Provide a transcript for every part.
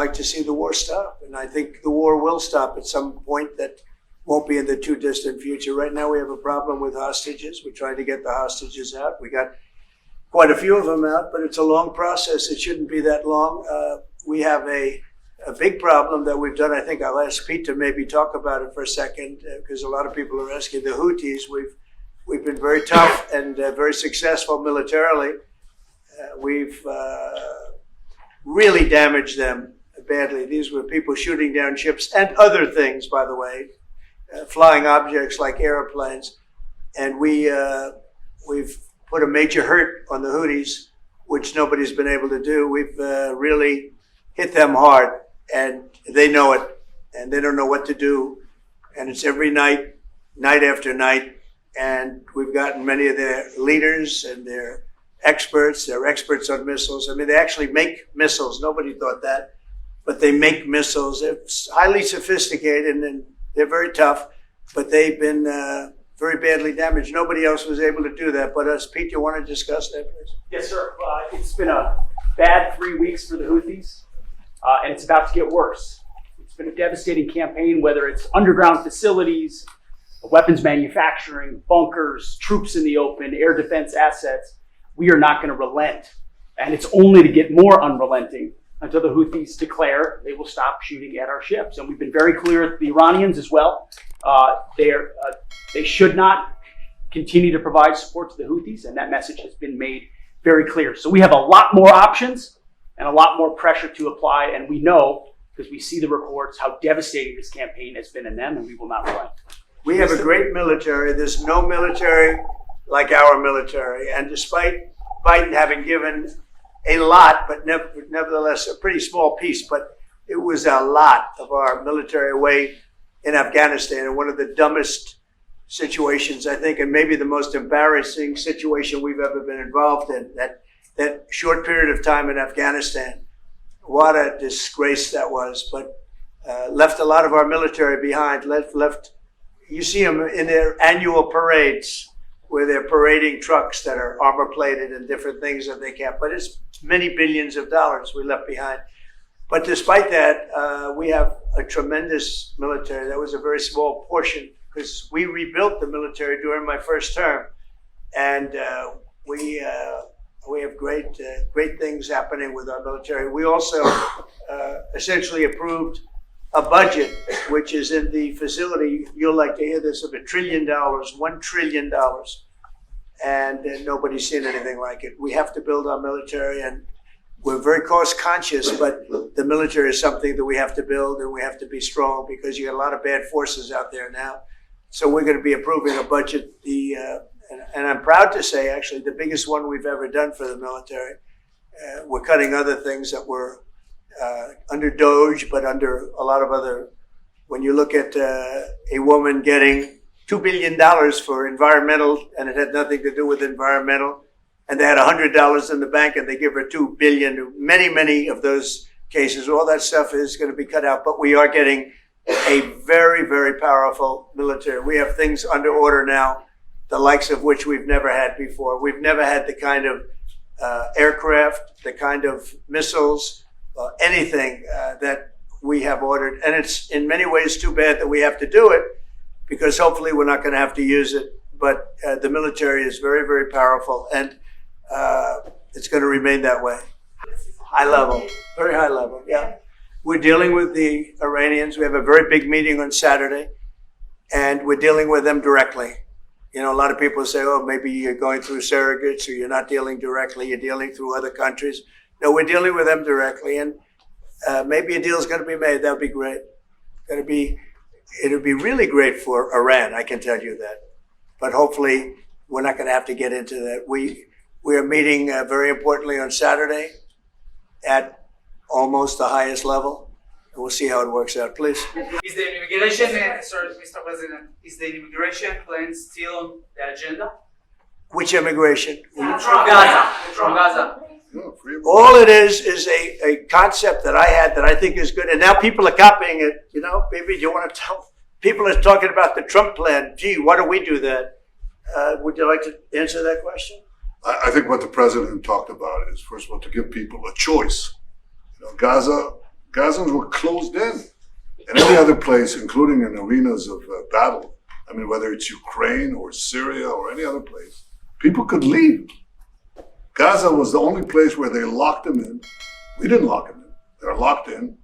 like to see the war stop. And I think the war will stop at some point that won't be in the too distant future. Right now we have a problem with hostages. We're trying to get the hostages out. We got quite a few of them out, but it's a long process. It shouldn't be that long. We have a big problem that we've done. I think I'll ask Pete to maybe talk about it for a second, because a lot of people are asking. The Houthis, we've been very tough and very successful militarily. We've really damaged them badly. These were people shooting down ships and other things, by the way, flying objects like airplanes. And we've put a major hurt on the Houthis, which nobody's been able to do. We've really hit them hard, and they know it, and they don't know what to do. And it's every night, night after night. And we've gotten many of their leaders and their experts. They're experts on missiles. I mean, they actually make missiles. Nobody thought that, but they make missiles. They're highly sophisticated and they're very tough, but they've been very badly damaged. Nobody else was able to do that but us. Pete, you want to discuss that, please? Yes, sir. It's been a bad 3 weeks for the Houthis, and it's about to get worse. It's been a devastating campaign, whether it's underground facilities, weapons manufacturing, bunkers, troops in the open, air defense assets. We are not going to relent, and it's only to get more unrelenting until the Houthis declare they will stop shooting at our ships. And we've been very clear with the Iranians as well. They should not continue to provide support to the Houthis, and that message has been made very clear. So we have a lot more options and a lot more pressure to apply, and we know, because we see the reports, how devastating this campaign has been in them, and we will not relent. We have a great military. There's no military like our military. And despite Biden having given a lot, but nevertheless a pretty small piece, but it was a lot of our military away in Afghanistan. And one of the dumbest situations, I think, and maybe the most embarrassing situation we've ever been involved in, that short period of time in Afghanistan. What a disgrace that was, but left a lot of our military behind, left. You see them in their annual parades where they're parading trucks that are armor plated and different things that they can't, but it's many billions of dollars we left behind. But despite that, we have a tremendous military. That was a very small portion because we rebuilt the military during my first term. And we have great things happening with our military. We also essentially approved a budget, which is in the facility, you'll like to hear this, of $1 trillion, $1 trillion. And nobody's seen anything like it. We have to build our military, and we're very cost conscious, but the military is something that we have to build, and we have to be strong because you got a lot of bad forces out there now. So we're going to be approving a budget, and I'm proud to say, actually, the biggest one we've ever done for the military. We're cutting other things that were under Doge, but under a lot of other. When you look at a woman getting $2 billion for environmental, and it had nothing to do with environmental, and they had $100 in the bank, and they give her $2 billion. Many of those cases, all that stuff is going to be cut out. But we are getting a very, very powerful military. We have things under order now, the likes of which we've never had before. We've never had the kind of aircraft, the kind of missiles, anything that we have ordered. And it's in many ways too bad that we have to do it, because hopefully we're not going to have to use it. But the military is very, very powerful, and it's going to remain that way. High level, very high level, yeah. We're dealing with the Iranians. We have a very big meeting on Saturday, and we're dealing with them directly. You know, a lot of people say, oh, maybe you're going through surrogates or you're not dealing directly, you're dealing through other countries. No, we're dealing with them directly, and maybe a deal is going to be made. That'll be great. It'll be really great for Iran, I can tell you that. But hopefully, we're not going to have to get into that. We are meeting very importantly on Saturday at almost the highest level, and we'll see how it works out. Please. Is the immigration, sorry, Mr. President, is the immigration plan still on the agenda? Which immigration? From Gaza. From Gaza. All it is a concept that I had that I think is good, and now people are copying it. You know, maybe you want to tell people are talking about the Trump plan. Gee, why don't we do that? Would you like to answer that question? I think what the president talked about is, first of all, to give people a choice. You know, Gaza Gazans were closed in. And any other place, including in arenas of battle, I mean, whether it's Ukraine or Syria or any other place, people could leave. Gaza was the only place where they locked them in. We didn't lock them in. They're locked in.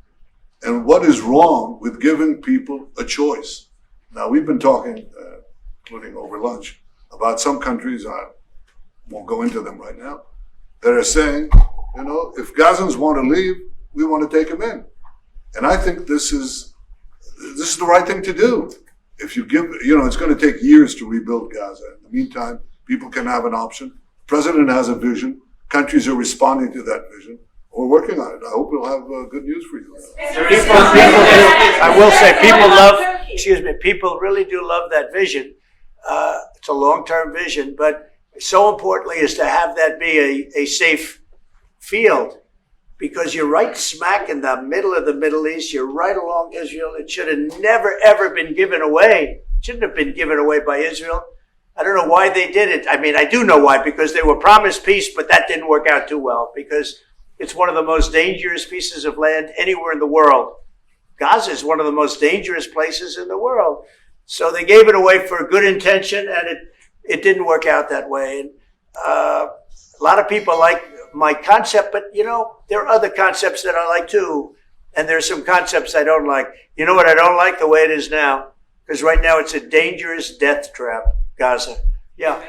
And what is wrong with giving people a choice? Now, we've been talking, including over lunch, about some countries, I won't go into them right now, that are saying, you know, if Gazans want to leave, we want to take them in. And I think this is the right thing to do. If you give, you know, it's going to take years to rebuild Gaza. In the meantime, people can have an option. The president has a vision. Countries are responding to that vision. We're working on it. I hope we'll have good news for you. I will say, people really do love that vision. It's a long-term vision, but so importantly is to have that be a safe field, because you're right smack in the middle of the Middle East. You're right along Israel. It should have never, ever been given away. It shouldn't have been given away by Israel. I don't know why they did it. I mean, I do know why, because they were promised peace, but that didn't work out too well, because it's one of the most dangerous pieces of land anywhere in the world. Gaza is one of the most dangerous places in the world. So they gave it away for a good intention, and it didn't work out that way. And a lot of people like my concept, but you know, there are other concepts that I like too. And there's some concepts I don't like. You know what I don't like? The way it is now. Because right now it's a dangerous death trap, Gaza. Yeah.